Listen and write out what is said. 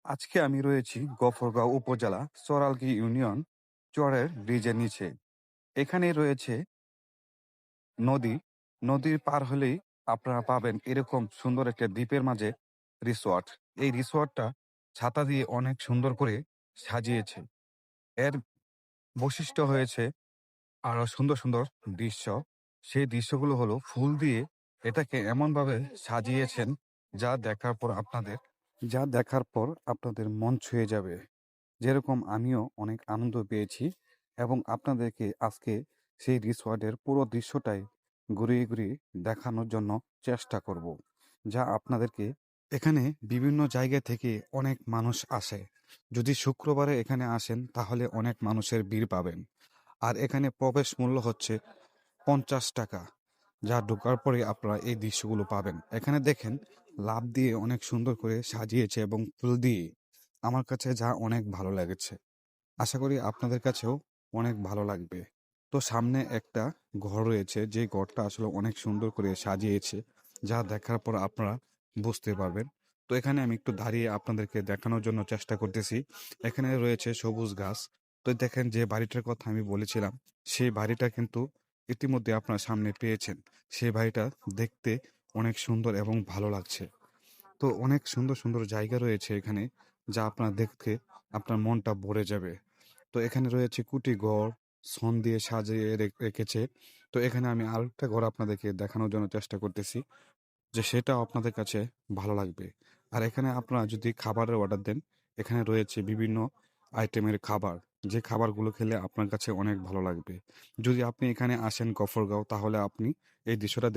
আজকে আমি রয়েছি গফরগাঁও উপজেলা চরালগি ইউনিয়ন চরের ব্রিজের নিচে। এখানে রয়েছে নদী। নদীর পার হলেই আপনারা পাবেন এরকম সুন্দর একটা দ্বীপের মাঝে রিসোর্ট। এই রিসোর্টটা ছাতা দিয়ে অনেক সুন্দর করে সাজিয়েছে। এর বৈশিষ্ট্য হয়েছে আরো সুন্দর সুন্দর দৃশ্য। সেই দৃশ্যগুলো হলো ফুল দিয়ে এটাকে এমনভাবে সাজিয়েছেন যা দেখার পর আপনাদের মন ছুঁয়ে যাবে। যেরকম আমিও অনেক আনন্দ পেয়েছি এবং আপনাদেরকে আজকে সেই রিসোর্টের পুরো দৃশ্যটাই ঘুরিয়ে ঘুরিয়ে দেখানোর জন্য চেষ্টা করব। যা আপনাদেরকে এখানে বিভিন্ন জায়গা থেকে অনেক মানুষ আসে। যদি শুক্রবারে এখানে আসেন তাহলে অনেক মানুষের ভিড় পাবেন। আর এখানে প্রবেশ মূল্য হচ্ছে 50 টাকা। যা ঢোকার পরে আপনারা এই দৃশ্যগুলো পাবেন। এখানে দেখেন লাফ দিয়ে অনেক সুন্দর করে সাজিয়েছে এবং ফুল দিয়ে আমার কাছে যা অনেক ভালো লেগেছে। আশা করি আপনাদের কাছেও অনেক ভালো লাগবে। তো সামনে একটা ঘর রয়েছে যে ঘরটা আসলে অনেক সুন্দর করে সাজিয়েছে, যা দেখার পর আপনারা বুঝতে পারবেন। তো এখানে আমি একটু দাঁড়িয়ে আপনাদেরকে দেখানোর জন্য চেষ্টা করতেছি। এখানে রয়েছে সবুজ গাছ। তো দেখেন যে বাড়িটার কথা আমি বলেছিলাম, সেই বাড়িটা কিন্তু ইতিমধ্যে আপনার সামনে পেয়েছেন। সেই বাড়িটা দেখতে অনেক সুন্দর এবং ভালো লাগছে। তো অনেক সুন্দর সুন্দর জায়গা রয়েছে এখানে, যা আপনার দেখতে আপনার মনটা ভরে যাবে। তো এখানে রয়েছে কুটি ঘর, ছন দিয়ে সাজিয়ে রেখেছে। তো এখানে আমি আরেকটা ঘর আপনাদেরকে দেখানোর জন্য চেষ্টা করতেছি, যে সেটাও আপনাদের কাছে ভালো লাগবে। আর এখানে আপনারা যদি খাবারের অর্ডার দেন, এখানে রয়েছে বিভিন্ন আইটেমের খাবার, যে খাবারগুলো খেলে আপনার কাছে অনেক ভালো লাগবে। যদি আপনি এখানে আসেন গফরগাঁও, তাহলে আপনি এই দৃশ্যটা